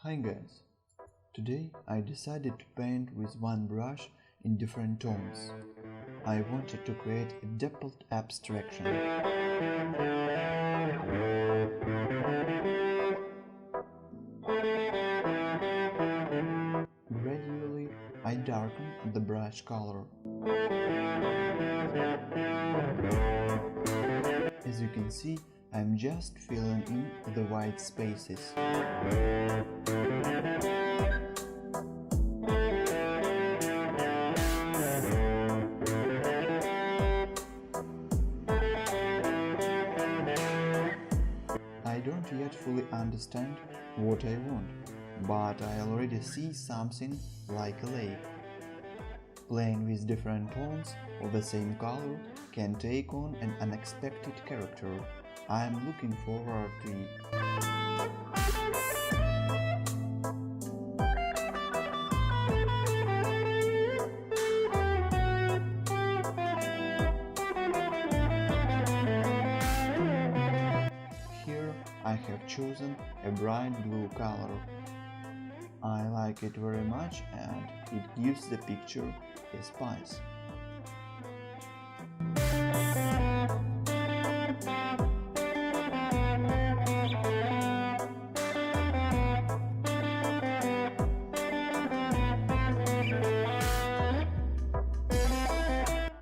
Hi guys, today I decided to paint with one brush in different tones. I wanted to create a depth abstraction. Gradually I darken the brush color. As you can see, I'm just filling in the white spaces. I don't yet fully understand what I want, but I already see something like a lake. Playing with different tones of the same color can take on an unexpected character. I am looking forward to it. Here I have chosen a bright blue color. I like it very much and it gives the picture a spice.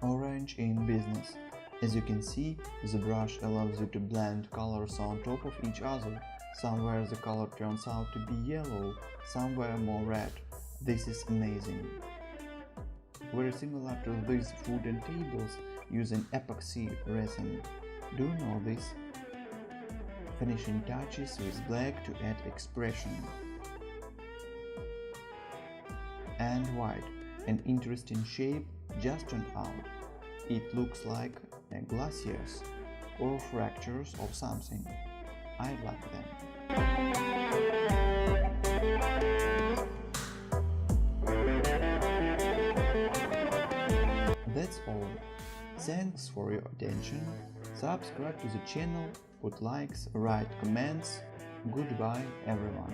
Orange in business. As you can see, the brush allows you to blend colors on top of each other. Somewhere the color turns out to be yellow, somewhere more red. This is amazing. Very similar to these wooden tables using epoxy resin. Do you know this? Finishing touches with black to add expression. And white, an interesting shape just turned out. It looks like glaciers or fractures of something. I like them. That's all. Thanks for your attention. Subscribe to the channel, put likes, write comments. Goodbye everyone.